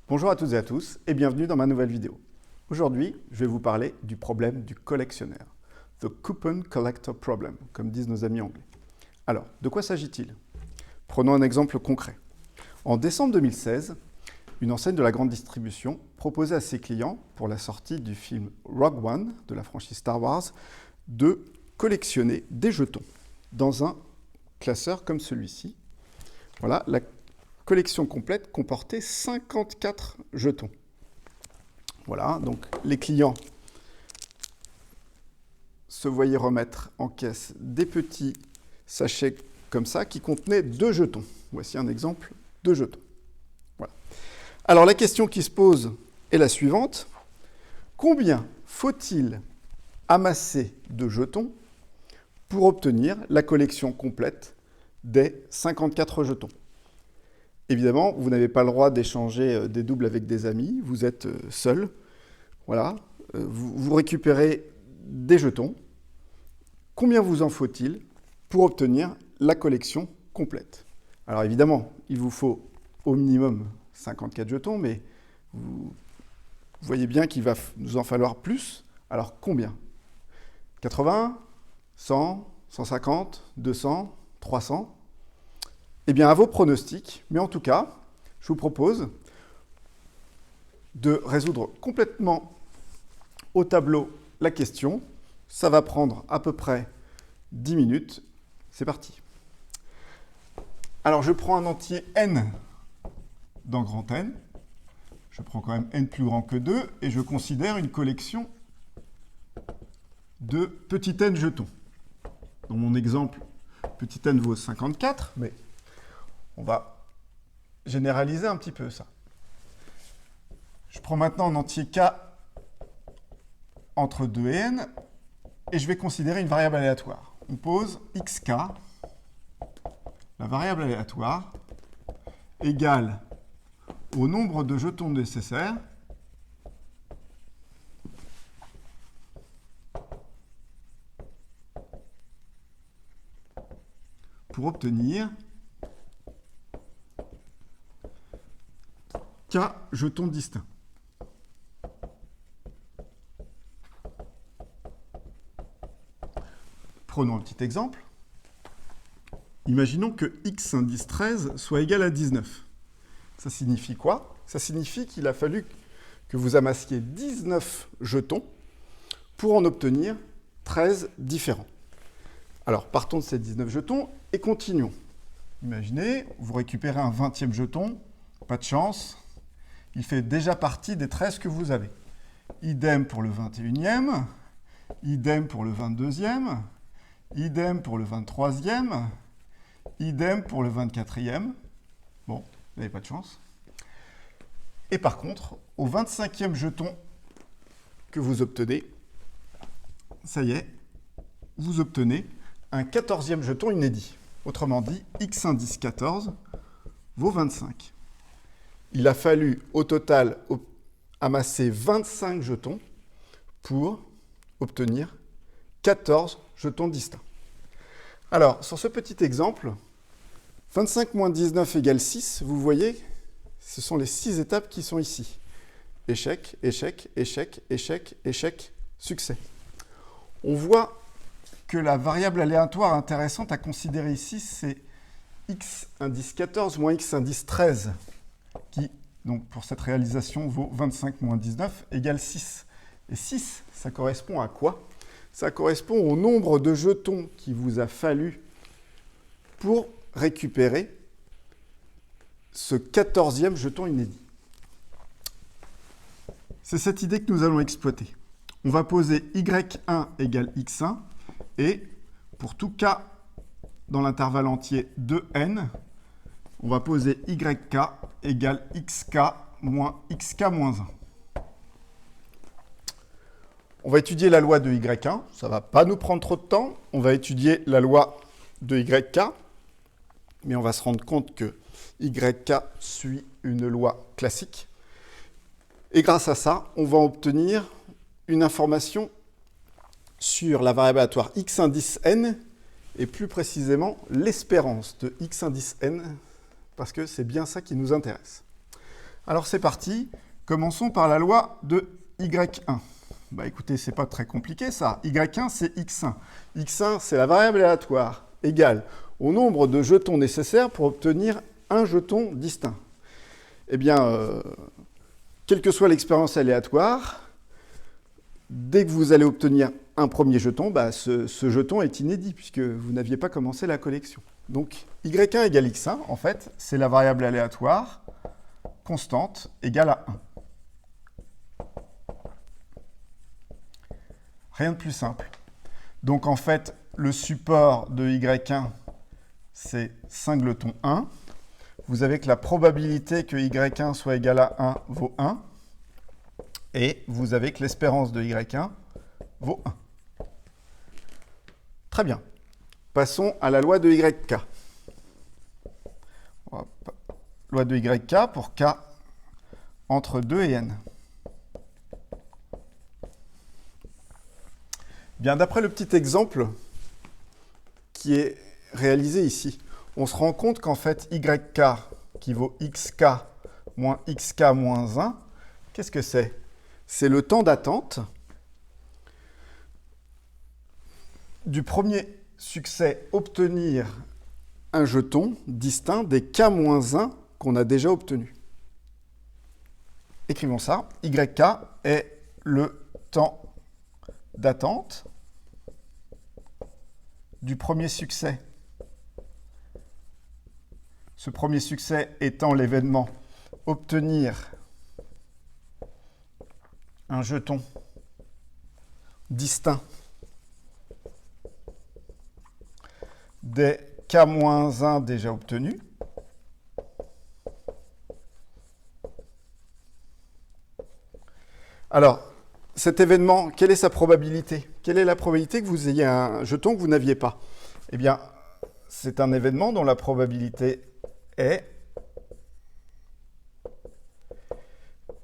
Bonjour à toutes et à tous et bienvenue dans ma nouvelle vidéo. Aujourd'hui, je vais vous parler du problème du collectionneur. The Coupon Collector Problem, comme disent nos amis anglais. Alors, de quoi s'agit-il? Prenons un exemple concret. En décembre 2016, une enseigne de la grande distribution proposait à ses clients, pour la sortie du film Rogue One, de la franchise Star Wars, de collectionner des jetons dans un classeur comme celui-ci. Voilà, la collection complète comportait 54 jetons. Voilà, donc les clients se voyaient remettre en caisse des petits sachets comme ça qui contenaient 2 jetons. Voici un exemple de jetons. Voilà. Alors la question qui se pose est la suivante. Combien faut-il amasser de jetons pour obtenir la collection complète des 54 jetons? Évidemment, vous n'avez pas le droit d'échanger des doubles avec des amis, vous êtes seul. Voilà, vous récupérez des jetons. Combien vous en faut-il pour obtenir la collection complète? Alors évidemment, il vous faut au minimum 54 jetons, mais vous voyez bien qu'il va nous en falloir plus. Alors combien? 80, 100, 150, 200, 300? Eh bien, à vos pronostics, mais en tout cas, je vous propose de résoudre complètement au tableau la question. Ça va prendre à peu près 10 minutes. C'est parti. Alors, je prends un entier n dans grand N. Je prends quand même n plus grand que 2 et je considère une collection de petit n jetons. Dans mon exemple, petit n vaut 54, mais on va généraliser un petit peu ça. Je prends maintenant un entier k entre 2 et n, et je vais considérer une variable aléatoire. On pose xk, la variable aléatoire, égale au nombre de jetons nécessaires pour obtenir k jetons distincts. Prenons un petit exemple. Imaginons que x indice 13 soit égal à 19. Ça signifie quoi? Ça signifie qu'il a fallu que vous amassiez 19 jetons pour en obtenir 13 différents. Alors, partons de ces 19 jetons et continuons. Imaginez, vous récupérez un 20e jeton, pas de chance, il fait déjà partie des 13 que vous avez. Idem pour le 21e, idem pour le 22e, idem pour le 23e, idem pour le 24e. Bon, vous n'avez pas de chance. Et par contre, au 25e jeton que vous obtenez, ça y est, vous obtenez un 14e jeton inédit. Autrement dit, x indice 14 vaut 25. Il a fallu au total amasser 25 jetons pour obtenir 14 jetons distincts. Alors, sur ce petit exemple, 25 moins 19 égale 6, vous voyez, ce sont les 6 étapes qui sont ici. Échec, échec, échec, échec, échec, succès. On voit que la variable aléatoire intéressante à considérer ici, c'est x indice 14 moins x indice 13, qui, donc, pour cette réalisation, vaut 25 moins 19 égale 6. Et 6, ça correspond à quoi? Ça correspond au nombre de jetons qu'il vous a fallu pour récupérer ce 14e jeton inédit. C'est cette idée que nous allons exploiter. On va poser y1 égale x1, et pour tout k dans l'intervalle entier de n, on va poser yk égale xk moins xk moins 1. On va étudier la loi de y1, ça ne va pas nous prendre trop de temps. On va étudier la loi de yk, mais on va se rendre compte que yk suit une loi classique. Et grâce à ça, on va obtenir une information sur la variable aléatoire x indice n, et plus précisément l'espérance de x indice n, parce que c'est bien ça qui nous intéresse. Alors c'est parti, commençons par la loi de Y1. Bah écoutez, c'est pas très compliqué ça. Y1, c'est X1. X1, c'est la variable aléatoire, égale au nombre de jetons nécessaires pour obtenir un jeton distinct. Eh bien, quelle que soit l'expérience aléatoire, dès que vous allez obtenir un premier jeton, bah, ce jeton est inédit puisque vous n'aviez pas commencé la collection. Donc, Y1 égale X1, en fait, c'est la variable aléatoire constante égale à 1. Rien de plus simple. Donc, en fait, le support de Y1, c'est singleton 1. Vous avez que la probabilité que Y1 soit égal à 1 vaut 1. Et vous avez que l'espérance de Y1 vaut 1. Très bien. Passons à la loi de YK. Loi de YK pour K entre 2 et N. Bien, d'après le petit exemple qui est réalisé ici, on se rend compte qu'en fait, YK qui vaut XK moins XK moins 1, qu'est-ce que c'est? C'est le temps d'attente du premier succès obtenir un jeton distinct des K-1 qu'on a déjà obtenus. Écrivons ça. YK est le temps d'attente du premier succès. Ce premier succès étant l'événement obtenir un jeton distinct des K-1 déjà obtenus. Alors, cet événement, quelle est sa probabilité? Quelle est la probabilité que vous ayez un jeton que vous n'aviez pas? Eh bien, c'est un événement dont la probabilité est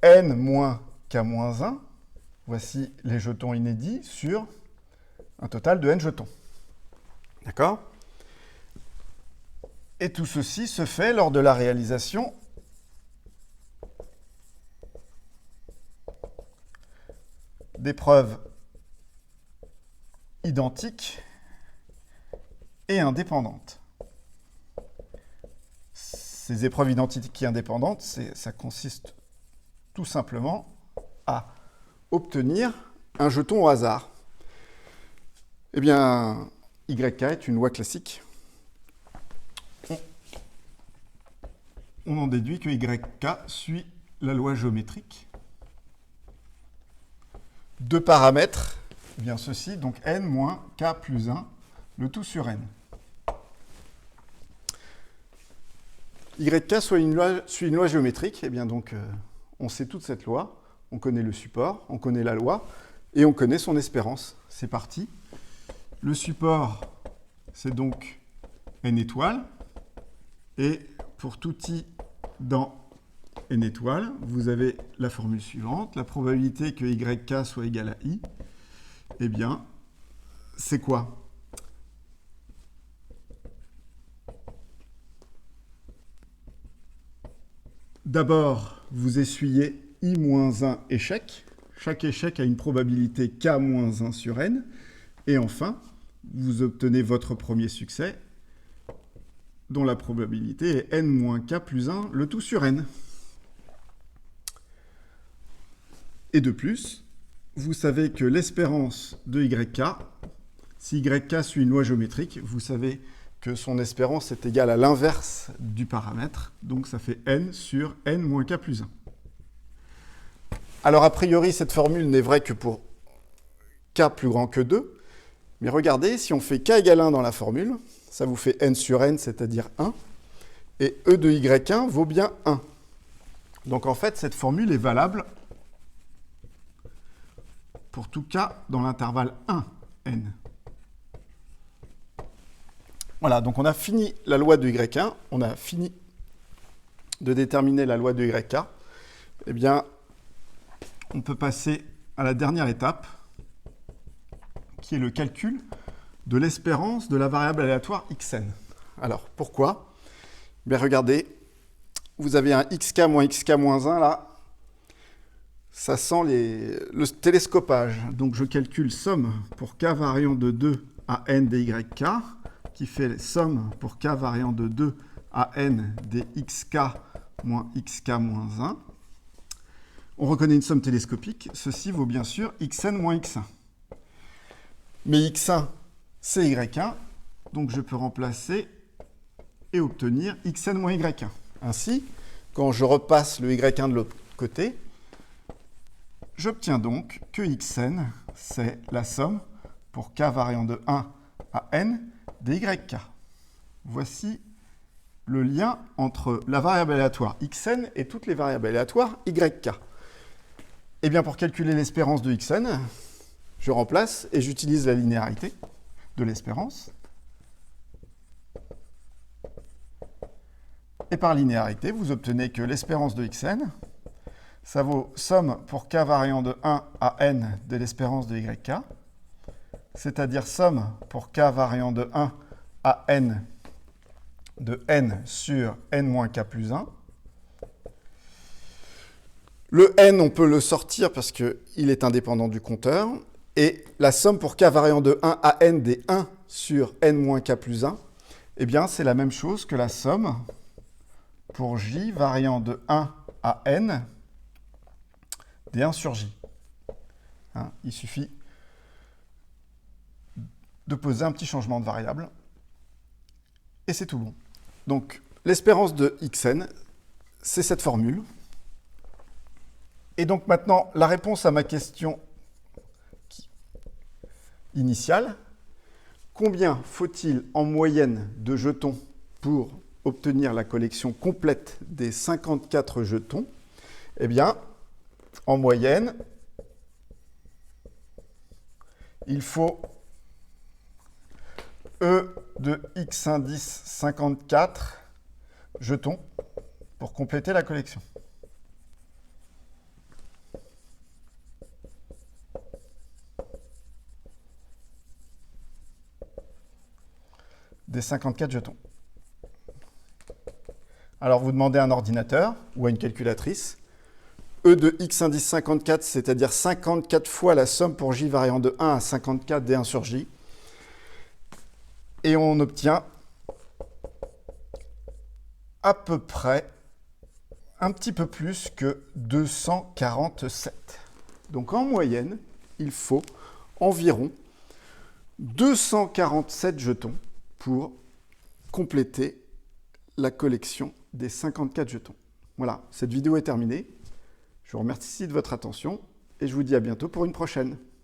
n moins K-1. Voici les jetons inédits sur un total de n jetons. D'accord? Et tout ceci se fait lors de la réalisation d'épreuves identiques et indépendantes. Ces épreuves identiques et indépendantes, ça consiste tout simplement à obtenir un jeton au hasard. Eh bien, YK est une loi classique. On en déduit que YK suit la loi géométrique. Deux paramètres, eh bien ceci, donc n moins k plus 1, le tout sur n. YK suit une loi géométrique, eh bien donc on sait toute cette loi, on connaît le support, on connaît la loi, et on connaît son espérance. C'est parti. Le support, c'est donc n étoiles, et pour tout i dans n étoiles, vous avez la formule suivante. La probabilité que YK soit égal à i, eh bien, c'est quoi? D'abord, vous essuyez i-1 échec. Chaque échec a une probabilité k-1 sur n. Et enfin, vous obtenez votre premier succès, dont la probabilité est n-k plus 1, le tout sur n. Et de plus, vous savez que l'espérance de YK, si YK suit une loi géométrique, vous savez que son espérance est égale à l'inverse du paramètre, donc ça fait n sur n moins k plus 1. Alors a priori, cette formule n'est vraie que pour k plus grand que 2, mais regardez, si on fait k égale 1 dans la formule, ça vous fait n sur n, c'est-à-dire 1, et e de y1 vaut bien 1. Donc en fait, cette formule est valable pour tout k dans l'intervalle 1, n. Voilà, donc on a fini la loi de Y1, on a fini de déterminer la loi de YK. Eh bien, on peut passer à la dernière étape, qui est le calcul de l'espérance de la variable aléatoire xn. Alors, pourquoi? Bien, regardez, vous avez un xk moins xk moins 1 là. Ça sent le télescopage. Donc je calcule somme pour k variant de 2 à n dyk, qui fait somme pour k variant de 2 à n des xk moins xk moins 1. On reconnaît une somme télescopique. Ceci vaut bien sûr xn moins x1. Mais x1, c'est y1. Donc je peux remplacer et obtenir xn moins y1. Ainsi, quand je repasse le y1 de l'autre côté, j'obtiens donc que xn, c'est la somme pour k variant de 1 à n dyk. Voici le lien entre la variable aléatoire xn et toutes les variables aléatoires yk. Et bien pour calculer l'espérance de xn, je remplace et j'utilise la linéarité de l'espérance. Et par linéarité, vous obtenez que l'espérance de xn, ça vaut somme pour k variant de 1 à n de l'espérance de yk, c'est-à-dire somme pour k variant de 1 à n de n sur n moins k plus 1. Le n, on peut le sortir parce qu'il est indépendant du compteur. Et la somme pour k variant de 1 à n des 1 sur n moins k plus 1, eh bien, c'est la même chose que la somme pour j variant de 1 à n des 1 sur j. Hein, il suffit de poser un petit changement de variable. Et c'est tout bon. Donc, l'espérance de xn, c'est cette formule. Et donc maintenant, la réponse à ma question initiale, combien faut-il en moyenne de jetons pour obtenir la collection complète des 54 jetons? Eh bien, en moyenne, il faut E de x indice 54 jetons pour compléter la collection. Des 54 jetons. Alors vous demandez à un ordinateur ou à une calculatrice. E de x indice 54, c'est-à-dire 54 fois la somme pour j variant de 1 à 54 des 1 sur j. Et on obtient à peu près un petit peu plus que 247. Donc en moyenne, il faut environ 247 jetons pour compléter la collection des 54 jetons. Voilà, cette vidéo est terminée. Je vous remercie de votre attention et je vous dis à bientôt pour une prochaine.